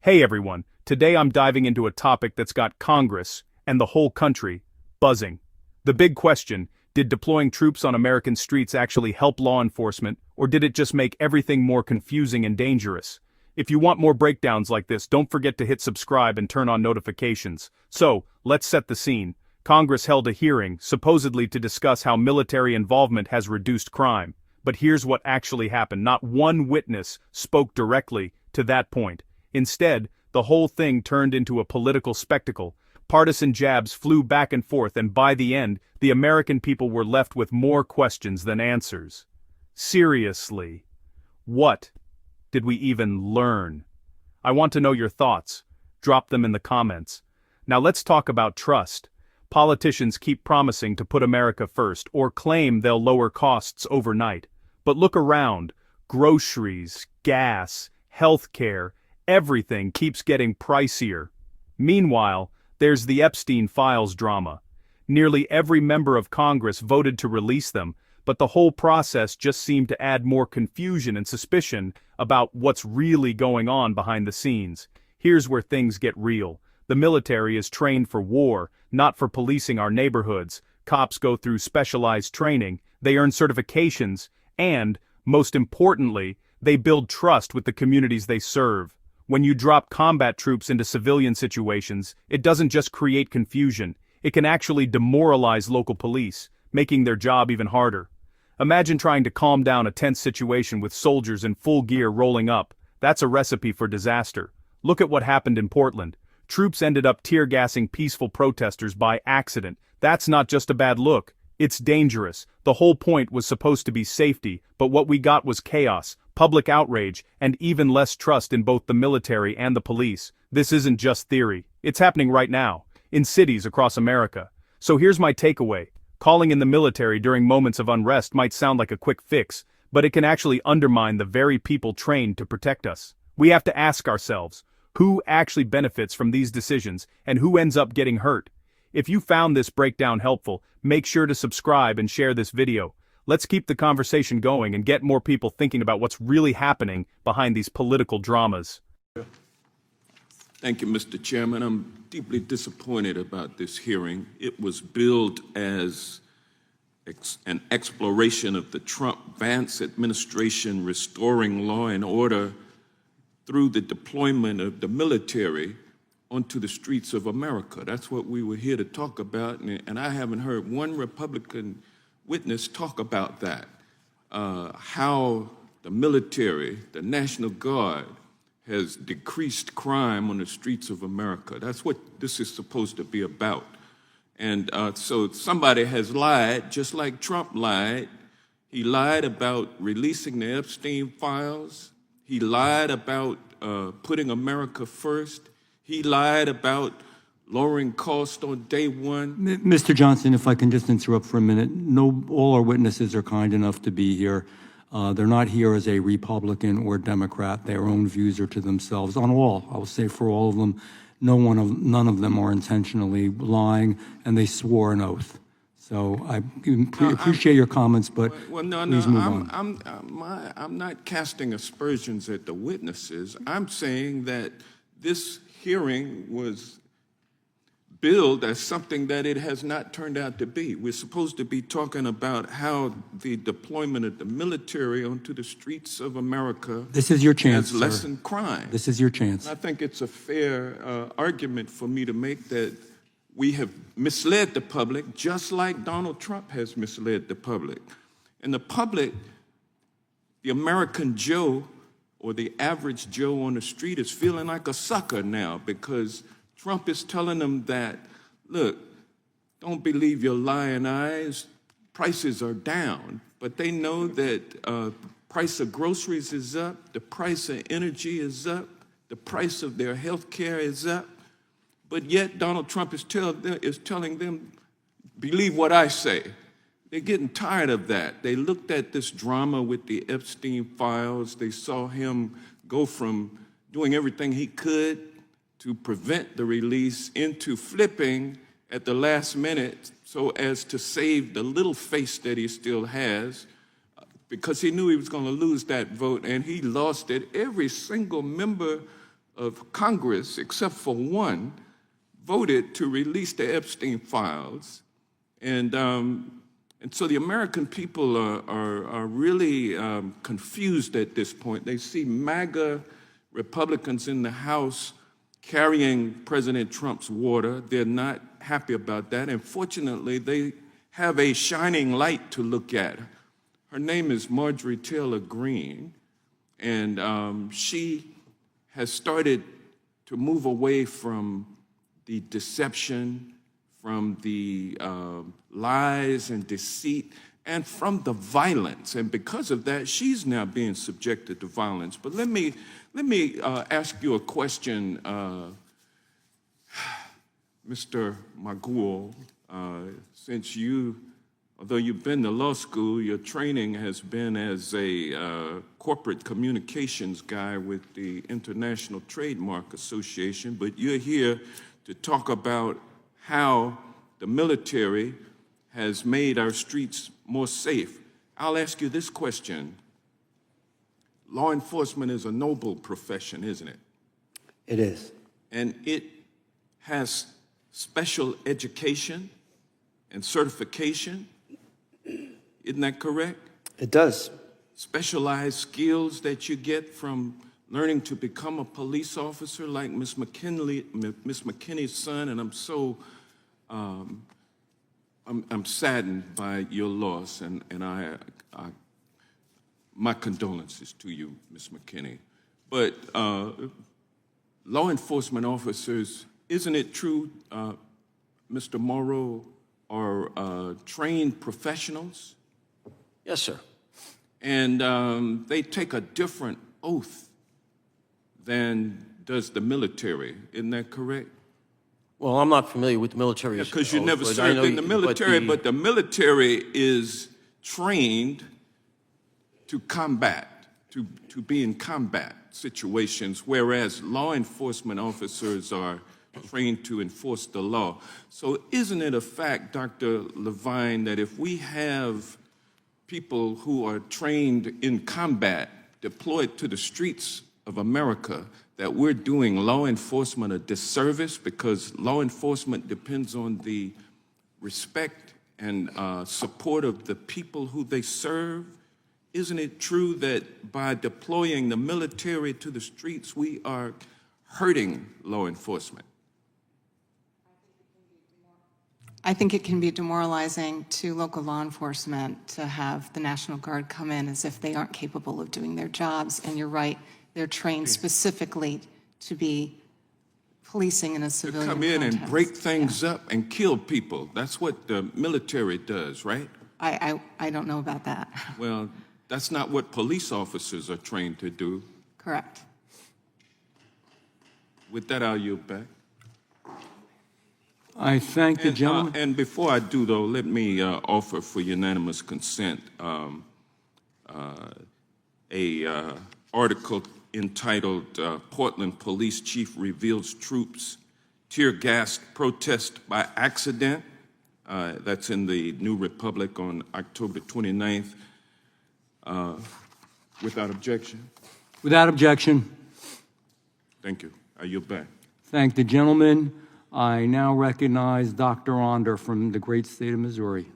Hey everyone, today I'm diving into a topic that's got Congress, and the whole country, buzzing. The big question, did deploying troops on American streets actually help law enforcement, or did it just make everything more confusing and dangerous? If you want more breakdowns like this, don't forget to hit subscribe and turn on notifications. So, let's set the scene. Congress held a hearing, supposedly to discuss how military involvement has reduced crime. But here's what actually happened. Not one witness spoke directly to that point. Instead, the whole thing turned into a political spectacle. Partisan jabs flew back and forth, and by the end, the American people were left with more questions than answers. Seriously. What did we even learn? I want to know your thoughts. Drop them in the comments. Now let's talk about trust. Politicians keep promising to put America first, or claim they'll lower costs overnight. But look around. Groceries, gas, healthcare, everything keeps getting pricier. Meanwhile, there's the Epstein files drama. Nearly every member of Congress voted to release them, but the whole process just seemed to add more confusion and suspicion about what's really going on behind the scenes. Here's where things get real. The military is trained for war, not for policing our neighborhoods. Cops go through specialized training, they earn certifications, and, most importantly, they build trust with the communities they serve. When you drop combat troops into civilian situations, it doesn't just create confusion, it can actually demoralize local police, making their job even harder. Imagine trying to calm down a tense situation with soldiers in full gear rolling up. That's a recipe for disaster. Look at what happened in Portland. Troops ended up tear-gassing peaceful protesters by accident. That's not just a bad look, it's dangerous. The whole point was supposed to be safety, but what we got was chaos, public outrage, and even less trust in both the military and the police. This isn't just theory. It's happening right now, in cities across America. So here's my takeaway. Calling in the military during moments of unrest might sound like a quick fix, but it can actually undermine the very people trained to protect us. We have to ask ourselves, who actually benefits from these decisions, and who ends up getting hurt? If you found this breakdown helpful, make sure to subscribe and share this video. Let's keep the conversation going and get more people thinking about what's really happening behind these political dramas. Thank you, Mr. Chairman. I'm deeply disappointed about this hearing. It was billed as an exploration of the Trump-Vance administration restoring law and order through the deployment of the military onto the streets of America. That's what we were here to talk about, and I haven't heard one Republican witness talk about that. How the military, the National Guard, has decreased crime on the streets of America. That's what this is supposed to be about. And so somebody has lied, just like Trump lied. He lied about releasing the Epstein files. He lied about putting America first. He lied about lowering cost on day one. Mr. Johnson, if I can just interrupt for a minute. No, all our witnesses are kind enough to be here. They're not here as a Republican or Democrat. Their own views are to themselves on all. I will say for all of them, none of them are intentionally lying, and they swore an oath. So I appreciate your comments, but please move on. I'm not casting aspersions at the witnesses. I'm saying that this hearing was billed as something that it has not turned out to be. We're supposed to be talking about how the deployment of the military onto the streets of America This is your chance, has lessened crime. This is your chance. I think it's a fair argument for me to make that we have misled the public just like Donald Trump has misled the public. And the public, the American Joe, or the average Joe on the street, is feeling like a sucker now because Trump is telling them that, look, don't believe your lying eyes, prices are down. But they know that price of groceries is up, the price of energy is up, the price of their health care is up. But yet Donald Trump is telling them, believe what I say. They're getting tired of that. They looked at this drama with the Epstein files. They saw him go from doing everything he could to prevent the release into flipping at the last minute so as to save the little face that he still has, because he knew he was going to lose that vote, and he lost it. Every single member of Congress, except for one, voted to release the Epstein files. And so the American people are really confused at this point. They see MAGA Republicans in the House carrying President Trump's water. They're not happy about that. And fortunately, they have a shining light to look at. Her name is Marjorie Taylor Greene, and she has started to move away from the deception, from the lies and deceit, and from the violence. And because of that, she's now being subjected to violence. But let me ask you a question, Mr. Magul, since although you've been to law school, your training has been as a corporate communications guy with the International Trademark Association, but you're here to talk about how the military has made our streets more safe. I'll ask you this question. Law enforcement is a noble profession, isn't it? It is. And it has special education and certification. Isn't that correct? It does. Specialized skills that you get from learning to become a police officer like Miss McKinney's son, and I'm so I'm saddened by your loss, and my condolences to you, Miss McKinney. But law enforcement officers, isn't it true, Mr. Morrow, are trained professionals? Yes, sir. And they take a different oath than does the military. Isn't that correct? Well, I'm not familiar with the military. Because you never served in the military, but the military is trained to combat, to be in combat situations, whereas law enforcement officers are trained to enforce the law. So isn't it a fact, Dr. Levine, that if we have people who are trained in combat deployed to the streets of America, that we're doing law enforcement a disservice, because law enforcement depends on the respect and support of the people who they serve? Isn't it true that by deploying the military to the streets, we are hurting law enforcement? I think it can be demoralizing to local law enforcement to have the National Guard come in as if they aren't capable of doing their jobs. And you're right, they're trained specifically to be policing in a civilian To come in context. and break things up and kill people. That's what the military does, right? I don't know about that. Well, that's not what police officers are trained to do. Correct. With that, I'll yield back. I thank the gentleman. And before I do, though, let me offer for unanimous consent a article entitled Portland Police Chief Reveals Troops Tear Gassed Protest by Accident. That's in the New Republic on October 29th. Without objection? Without objection. Thank you. I yield back. Thank the gentleman. I now recognize Dr. Onder from the great state of Missouri.